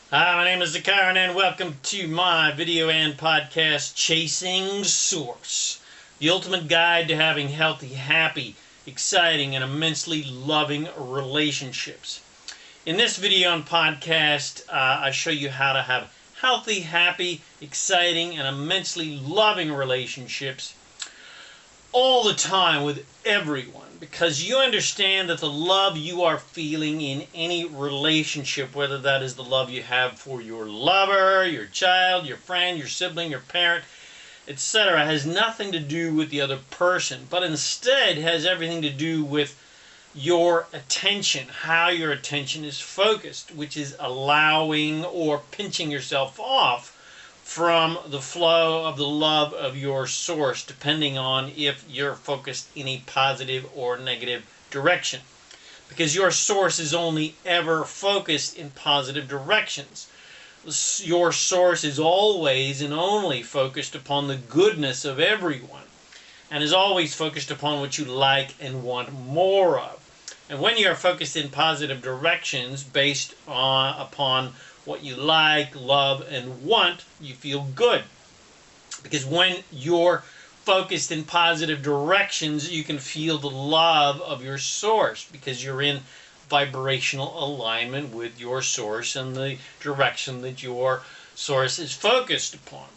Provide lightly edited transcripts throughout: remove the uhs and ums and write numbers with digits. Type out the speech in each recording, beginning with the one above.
Hi, my name is ZaKaiRan and welcome to my video and podcast, Chasing Source, the ultimate guide to having healthy, happy, exciting, and immensely loving relationships. In this video and podcast, I show you how to have healthy, happy, exciting, and immensely loving relationships all the time with everyone, because you understand that the love you are feeling in any relationship, whether that is the love you have for your lover, your child, your friend, your sibling, your parent, etc., has nothing to do with the other person, but instead has everything to do with your attention, how your attention is focused, which is allowing or pinching yourself off from the flow of the love of your source, depending on if you're focused in a positive or negative direction. Because your source is only ever focused in positive directions. Your source is always and only focused upon the goodness of everyone, and is always focused upon what you like and want more of. And when you're focused in positive directions based upon what you like, love, and want, you feel good. Because when you're focused in positive directions, you can feel the love of your source, because you're in vibrational alignment with your source and the direction that your source is focused upon.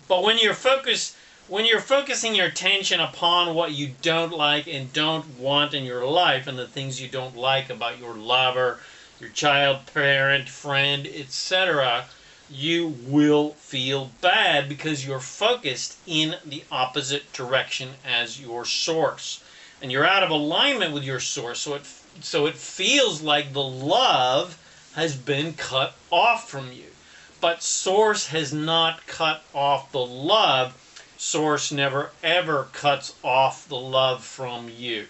But when you're focusing your attention upon what you don't like and don't want in your life, and the things you don't like about your lover, your child, parent, friend, etc., you will feel bad because you're focused in the opposite direction as your source. And you're out of alignment with your source, so it feels like the love has been cut off from you. But source has not cut off the love. Source never ever cuts off the love from you.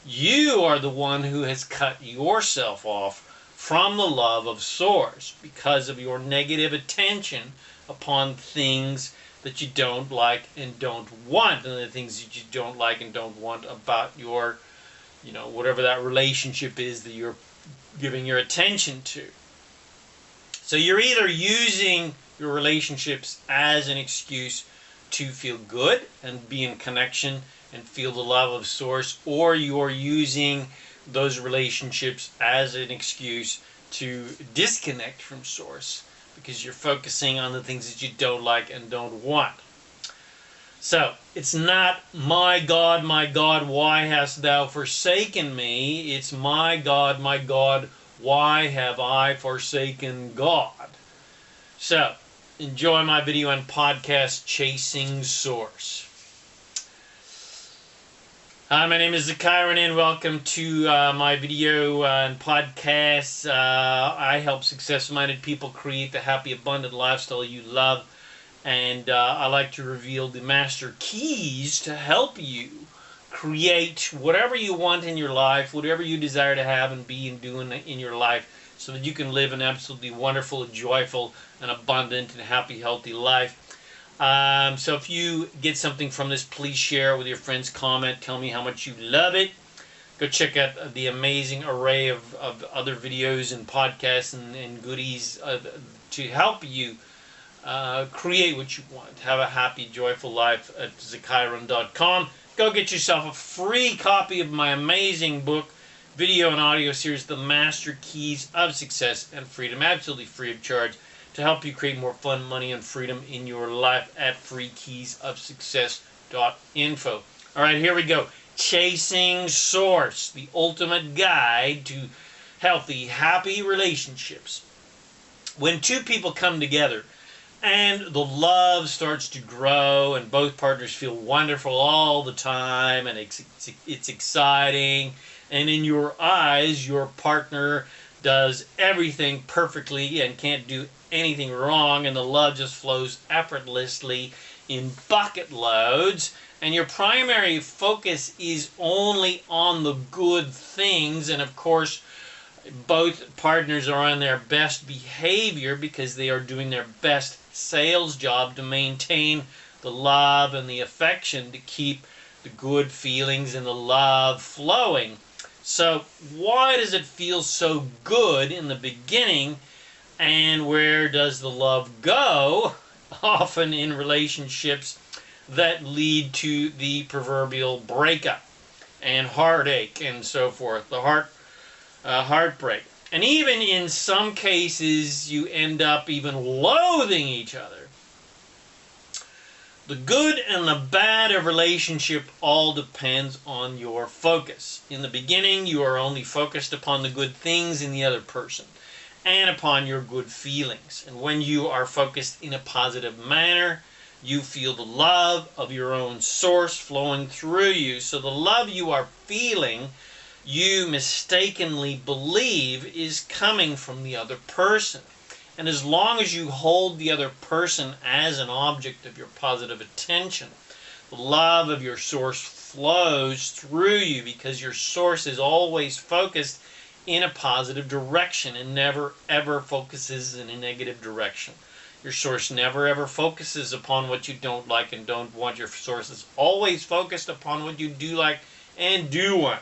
You are the one who has cut yourself off from the love of source because of your negative attention upon things that you don't like and don't want, and the things that you don't like and don't want about your, whatever that relationship is that you're giving your attention to. So you're either using your relationships as an excuse to feel good and be in connection and feel the love of source, or you're using those relationships as an excuse to disconnect from source because you're focusing on the things that you don't like and don't want. So it's not, my God, why hast thou forsaken me? It's, my God, why have I forsaken God? So enjoy my video and podcast, Chasing Source. Hi, my name is ZaKaiRan and welcome to my video and podcast. I help success-minded people create the happy, abundant lifestyle you love, and I like to reveal the master keys to help you create whatever you want in your life, whatever you desire to have and be and do in your life, so that you can live an absolutely wonderful, joyful, and abundant and happy, healthy life. So if you get something from this, please share with your friends, comment, tell me how much you love it. Go check out the amazing array of other videos and podcasts and goodies to help you create what you want. Have a happy, joyful life at ZaKaiRan.com. Go get yourself a free copy of my amazing book, video and audio series, The Master Keys of Success and Freedom, absolutely free of charge, to help you create more fun, money, and freedom in your life at freekeysofsuccess.info. All right, here we go. Chasing Source, the ultimate guide to healthy, happy relationships. When two people come together and the love starts to grow and both partners feel wonderful all the time and it's exciting, and in your eyes your partner does everything perfectly and can't do anything wrong, and the love just flows effortlessly in bucket loads, and your primary focus is only on the good things, and of course both partners are on their best behavior because they are doing their best sales job to maintain the love and the affection, to keep the good feelings and the love flowing. So why does it feel so good in the beginning And where does the love go? Often in relationships that lead to the proverbial breakup and heartache and so forth, the heartbreak. And even in some cases, you end up even loathing each other. The good and the bad of relationship all depends on your focus. In the beginning, you are only focused upon the good things in the other person and upon your good feelings. And when you are focused in a positive manner, you feel the love of your own source flowing through you. So the love you are feeling, you mistakenly believe is coming from the other person. And as long as you hold the other person as an object of your positive attention, the love of your source flows through you because your source is always focused in a positive direction and never ever focuses in a negative direction. Your source never ever focuses upon what you don't like and don't want. Your source is always focused upon what you do like and do want.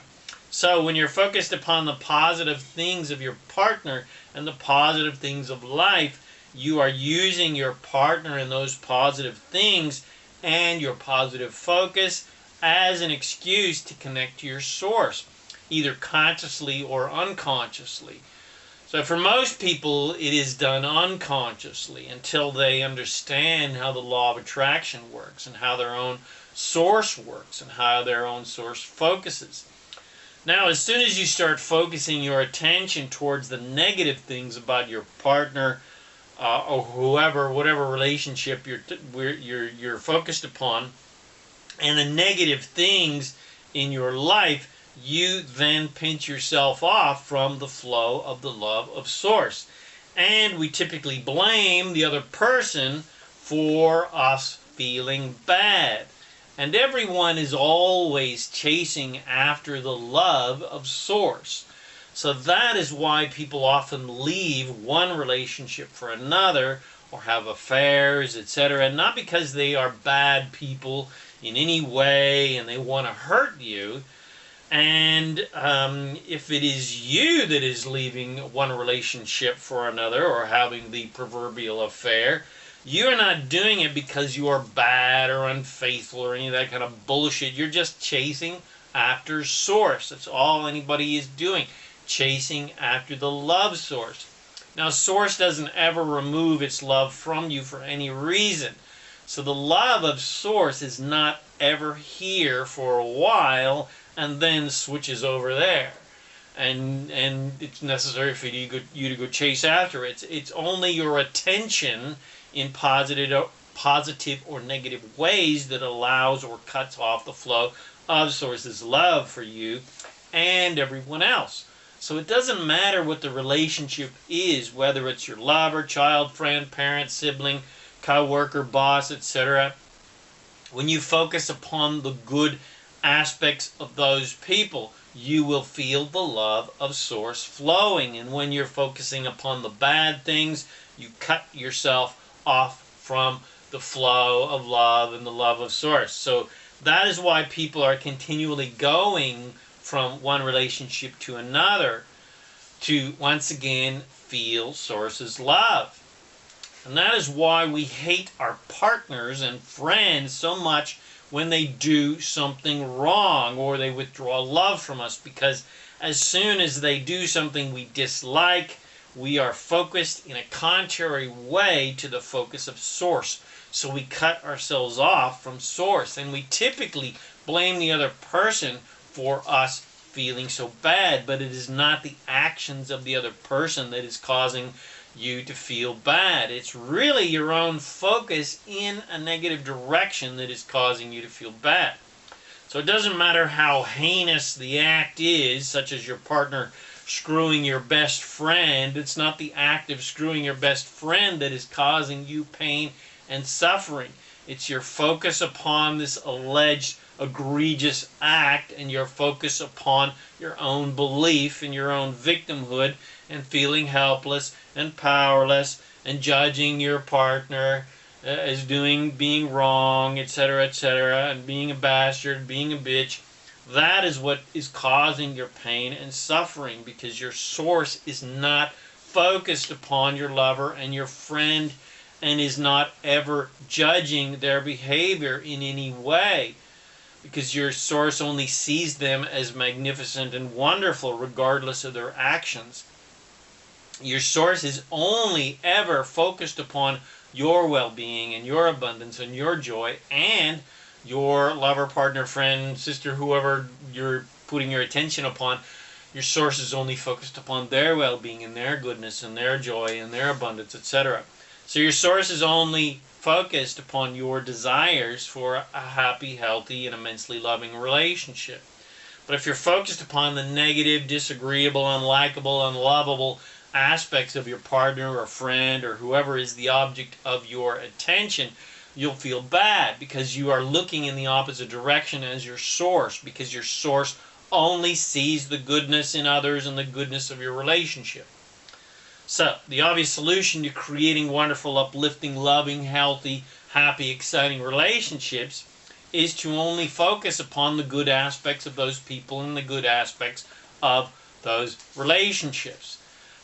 So when you're focused upon the positive things of your partner and the positive things of life, you are using your partner and those positive things and your positive focus as an excuse to connect to your source, either consciously or unconsciously. So for most people, it is done unconsciously until they understand how the law of attraction works and how their own source works and how their own source focuses. Now, as soon as you start focusing your attention towards the negative things about your partner or whoever, whatever relationship you're focused upon, and the negative things in your life, you then pinch yourself off from the flow of the love of source. And we typically blame the other person for us feeling bad. And everyone is always chasing after the love of source. So that is why people often leave one relationship for another or have affairs, etc. Not because they are bad people in any way and they want to hurt you. And if it is you that is leaving one relationship for another or having the proverbial affair, you are not doing it because you are bad or unfaithful or any of that kind of bullshit. You're just chasing after source. That's all anybody is doing, chasing after the love source. Now, source doesn't ever remove its love from you for any reason. So the love of source is not ever here for a while and then switches over there. And it's necessary for you to go chase after it. It's only your attention in positive or negative ways that allows or cuts off the flow of source's love for you and everyone else. So it doesn't matter what the relationship is, whether it's your lover, child, friend, parent, sibling, co-worker, boss, etc. When you focus upon the good aspects of those people, you will feel the love of source flowing. And when you're focusing upon the bad things, you cut yourself off from the flow of love and the love of source. So that is why people are continually going from one relationship to another to once again feel source's love. And that is why we hate our partners and friends so much when they do something wrong or they withdraw love from us, because as soon as they do something we dislike, we are focused in a contrary way to the focus of source. So we cut ourselves off from source, and we typically blame the other person for us feeling so bad, but it is not the actions of the other person that is causing you to feel bad. It's really your own focus in a negative direction that is causing you to feel bad. So it doesn't matter how heinous the act is, such as your partner screwing your best friend. It's not the act of screwing your best friend that is causing you pain and suffering. It's your focus upon this alleged egregious act and your focus upon your own belief and your own victimhood and feeling helpless and powerless and judging your partner as being wrong, etc., etc., and being a bastard, being a bitch. That is what is causing your pain and suffering, because your source is not focused upon your lover and your friend and is not ever judging their behavior in any way, because your source only sees them as magnificent and wonderful regardless of their actions. Your source is only ever focused upon your well-being and your abundance and your joy, and your lover, partner, friend, sister, whoever you're putting your attention upon, your source is only focused upon their well-being and their goodness and their joy and their abundance, etc. So your source is only focused upon your desires for a happy, healthy, and immensely loving relationship. But if you're focused upon the negative, disagreeable, unlikable, unlovable aspects of your partner or friend or whoever is the object of your attention, you'll feel bad because you are looking in the opposite direction as your source, because your source only sees the goodness in others and the goodness of your relationship. So, the obvious solution to creating wonderful, uplifting, loving, healthy, happy, exciting relationships is to only focus upon the good aspects of those people and the good aspects of those relationships.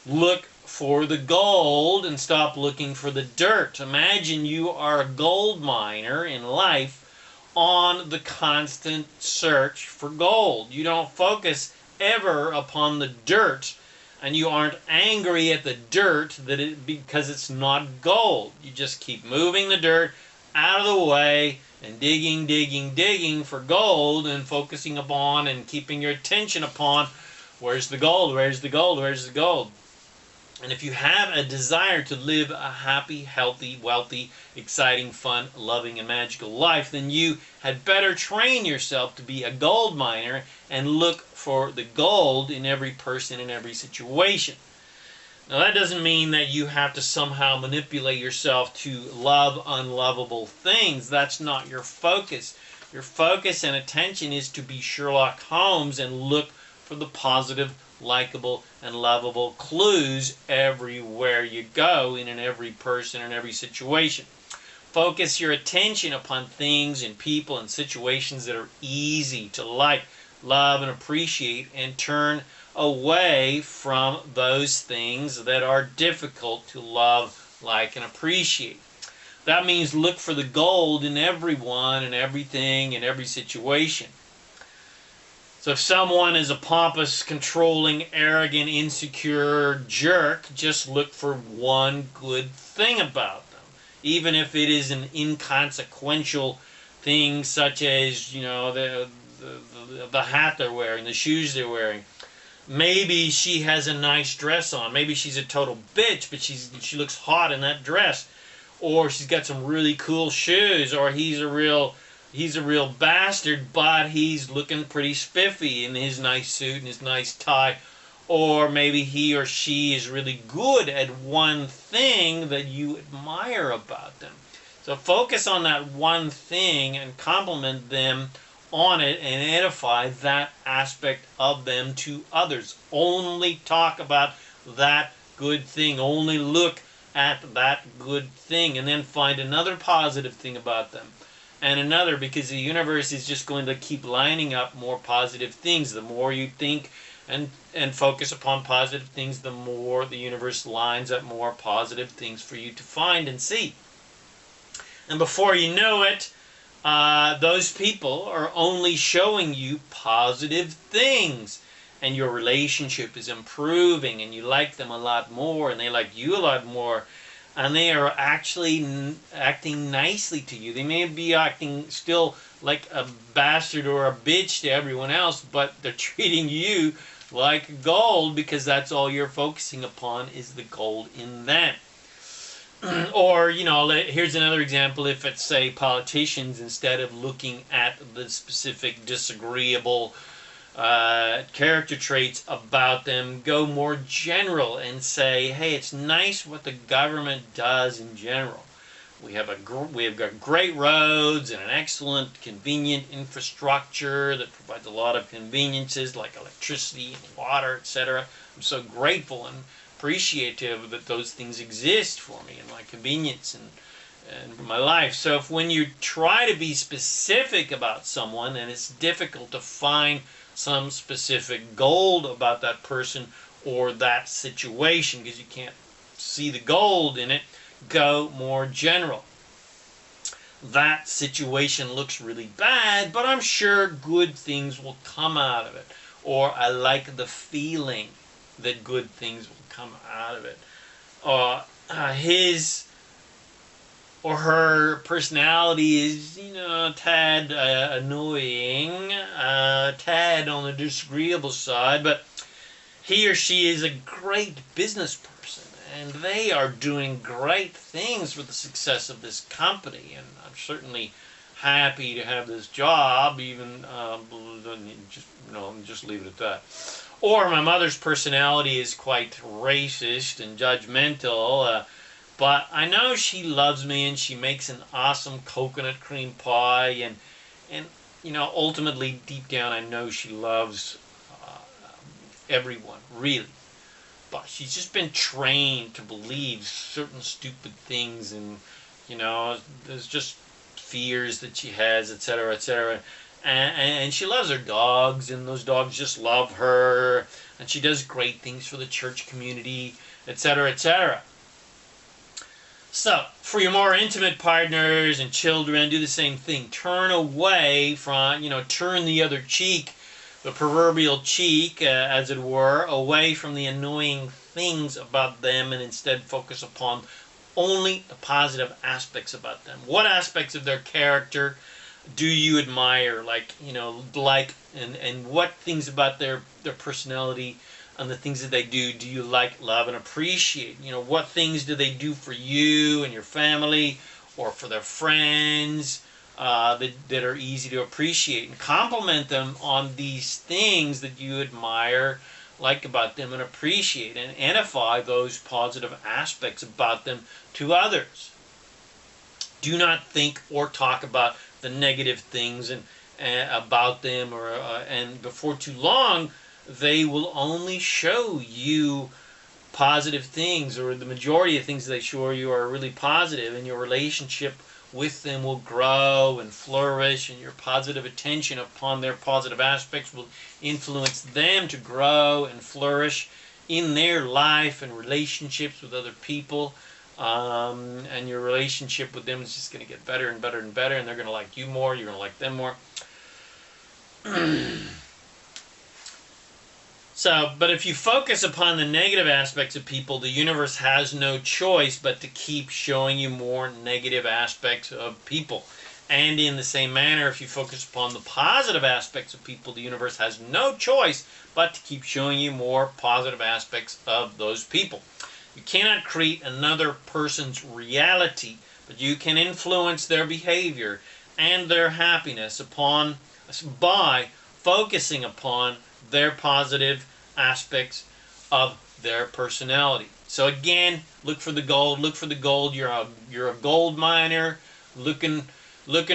Look for the gold and stop looking for the dirt. Imagine you are a gold miner in life on the constant search for gold. You don't focus ever upon the dirt, and you aren't angry at the dirt because it's not gold. You just keep moving the dirt out of the way and digging, digging, digging for gold and focusing upon and keeping your attention upon where's the gold, where's the gold, where's the gold. And if you have a desire to live a happy, healthy, wealthy, exciting, fun, loving, and magical life, then you had better train yourself to be a gold miner and look for the gold in every person, in every situation. Now, that doesn't mean that you have to somehow manipulate yourself to love unlovable things. That's not your focus. Your focus and attention is to be Sherlock Holmes and look for the positive, likable, and lovable clues everywhere you go, in every person and every situation. Focus your attention upon things and people and situations that are easy to like, love, and appreciate, and turn away from those things that are difficult to love, like, and appreciate. That means look for the gold in everyone and everything and every situation. So if someone is a pompous, controlling, arrogant, insecure jerk, just look for one good thing about them. Even if it is an inconsequential thing, such as, the hat they're wearing, the shoes they're wearing. Maybe she has a nice dress on. Maybe she's a total bitch, but she looks hot in that dress. Or she's got some really cool shoes. Or he's a real bastard, but he's looking pretty spiffy in his nice suit and his nice tie. Or maybe he or she is really good at one thing that you admire about them. So focus on that one thing and compliment them on it and edify that aspect of them to others. Only talk about that good thing. Only look at that good thing, and then find another positive thing about them. And another, because the universe is just going to keep lining up more positive things. The more you think and focus upon positive things, the more the universe lines up more positive things for you to find and see. And before you know it, those people are only showing you positive things. And your relationship is improving, and you like them a lot more, and they like you a lot more. And they are actually acting nicely to you. They may be acting still like a bastard or a bitch to everyone else, but they're treating you like gold, because that's all you're focusing upon is the gold in them. Or, here's another example. If it's, say, politicians, instead of looking at the specific disagreeable character traits about them, go more general and say, hey, it's nice what the government does in general. We have got great roads and an excellent, convenient infrastructure that provides a lot of conveniences like electricity and water, etc. I'm so grateful and appreciative that those things exist for me and my convenience and for my life. So if when you try to be specific about someone and it's difficult to find some specific gold about that person or that situation, because you can't see the gold in it. Go more general. That situation looks really bad, but I'm sure good things will come out of it. Or I like the feeling that good things will come out of it. Or his or her personality is, a tad annoying, tad on the disagreeable side, but he or she is a great business person, and they are doing great things for the success of this company, and I'm certainly happy to have this job, even, just leave it at that. Or my mother's personality is quite racist and judgmental, but I know she loves me, and she makes an awesome coconut cream pie, and ultimately, deep down, I know she loves everyone, really. But she's just been trained to believe certain stupid things, and, there's just fears that she has, etc., etc. And she loves her dogs, and those dogs just love her, and she does great things for the church community, etc., etc. So, for your more intimate partners and children, do the same thing. Turn away from, turn the other cheek, the proverbial cheek, as it were, away from the annoying things about them, and instead focus upon only the positive aspects about them. What aspects of their character do you admire? And what things about their personality and the things that they do you like, love, and appreciate? What things do they do for you and your family, or for their friends, that are easy to appreciate? And compliment them on these things that you admire, like about them, and appreciate, and edify those positive aspects about them to others. Do not think or talk about the negative things and about them, and before too long, they will only show you positive things, or the majority of things they show you are really positive, and your relationship with them will grow and flourish, and your positive attention upon their positive aspects will influence them to grow and flourish in their life and relationships with other people. And your relationship with them is just going to get better and better and better, and they're going to like you more, you're going to like them more. But if you focus upon the negative aspects of people, the universe has no choice but to keep showing you more negative aspects of people. And in the same manner, if you focus upon the positive aspects of people, the universe has no choice but to keep showing you more positive aspects of those people. You cannot create another person's reality, but you can influence their behavior and their happiness by focusing upon their positive aspects of their personality. So again, look for the gold. Look for the gold. You're a gold miner, looking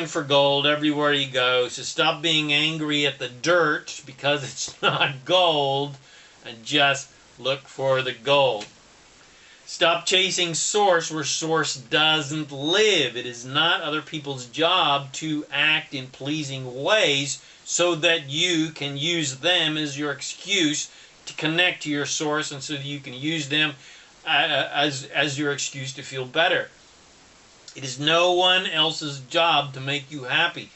for gold everywhere you go. So stop being angry at the dirt because it's not gold, and just look for the gold. Stop chasing source where source doesn't live. It is not other people's job to act in pleasing ways so that you can use them as your excuse to connect to your source, and so that you can use them as your excuse to feel better. It is no one else's job to make you happy.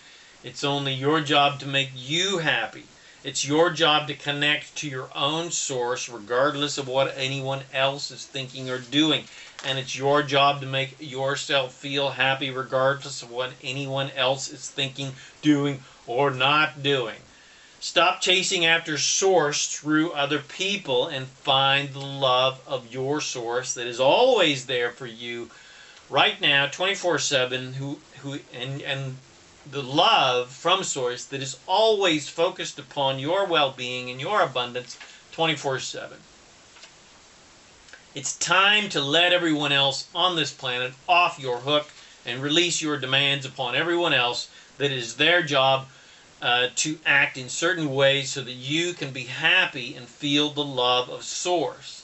It's only your job to make you happy. It's your job to connect to your own source regardless of what anyone else is thinking or doing. And it's your job to make yourself feel happy regardless of what anyone else is thinking, doing, or not doing. Stop chasing after source through other people and find the love of your source that is always there for you right now, 24/7, and the love from source that is always focused upon your well-being and your abundance 24/7. It's time to let everyone else on this planet off your hook and release your demands upon everyone else that it is their job to act in certain ways so that you can be happy and feel the love of source.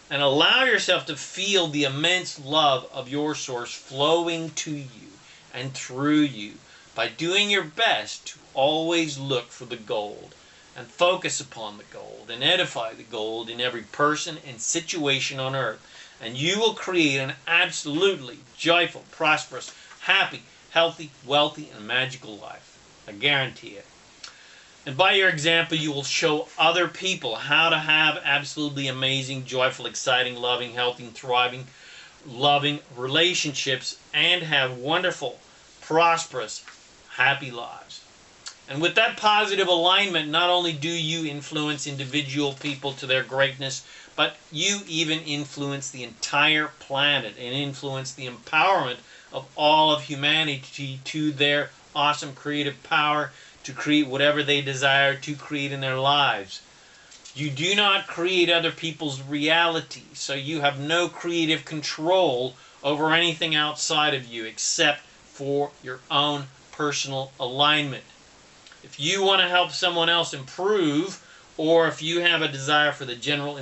And allow yourself to feel the immense love of your source flowing to you and through you by doing your best to always look for the gold. and focus upon the gold and edify the gold in every person and situation on earth. And you will create an absolutely joyful, prosperous, happy, healthy, wealthy, and magical life. I guarantee it. And by your example, you will show other people how to have absolutely amazing, joyful, exciting, loving, healthy, and thriving, loving relationships and have wonderful, prosperous, happy lives. And with that positive alignment, not only do you influence individual people to their greatness, but you even influence the entire planet and influence the empowerment of all of humanity to their awesome creative power to create whatever they desire to create in their lives. You do not create other people's reality, so you have no creative control over anything outside of you except for your own personal alignment. If you want to help someone else improve, or if you have a desire for the general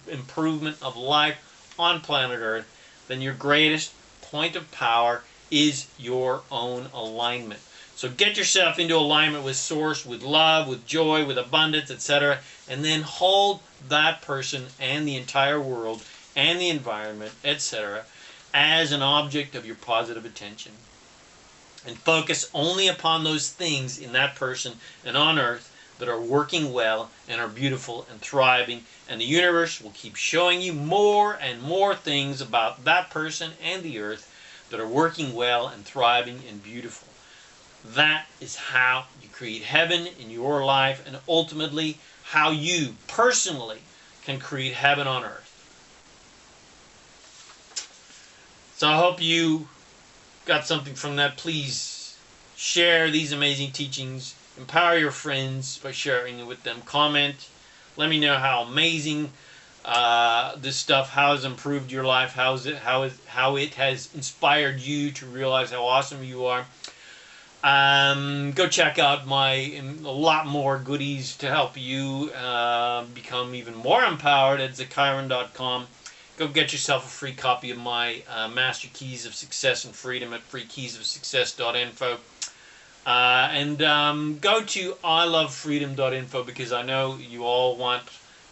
improvement of life on planet Earth, then your greatest point of power is your own alignment. So get yourself into alignment with Source, with love, with joy, with abundance, etc. And then hold that person and the entire world and the environment, etc. as an object of your positive attention. And focus only upon those things in that person and on earth that are working well and are beautiful and thriving. And the universe will keep showing you more and more things about that person and the earth that are working well and thriving and beautiful. That is how you create heaven in your life, and ultimately how you personally can create heaven on earth. So I hope you got something from that. Please share these amazing teachings. Empower your friends by sharing it with them. Comment. Let me know how amazing this stuff, how it's improved your life, how it has inspired you to realize how awesome you are. Go check out a lot more goodies to help you become even more empowered at ZaKaiRan.com. Go get yourself a free copy of my Master Keys of Success and Freedom at freekeysofsuccess.info. And go to ilovefreedom.info, because I know you all want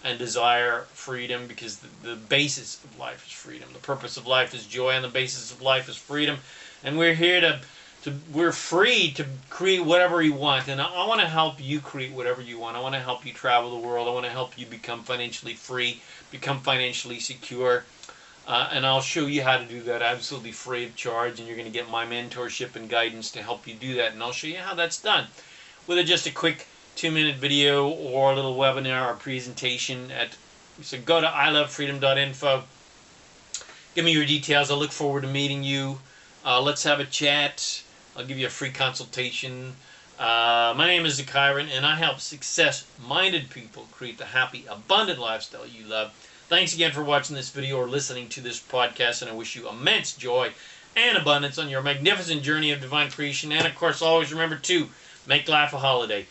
and desire freedom, because the basis of life is freedom. The purpose of life is joy, and the basis of life is freedom. And we're here we're free to create whatever you want, and I want to help you create whatever you want. I want to help you travel the world. I want to help you become financially free, become financially secure, and I'll show you how to do that absolutely free of charge, and you're going to get my mentorship and guidance to help you do that, and I'll show you how that's done with just a quick 2-minute video or a little webinar or presentation. So go to ilovefreedom.info. Give me your details. I look forward to meeting you. Let's have a chat. I'll give you a free consultation. My name is ZaKaiRan, and I help success-minded people create the happy, abundant lifestyle you love. Thanks again for watching this video or listening to this podcast, and I wish you immense joy and abundance on your magnificent journey of divine creation. And, of course, always remember to make life a holiday.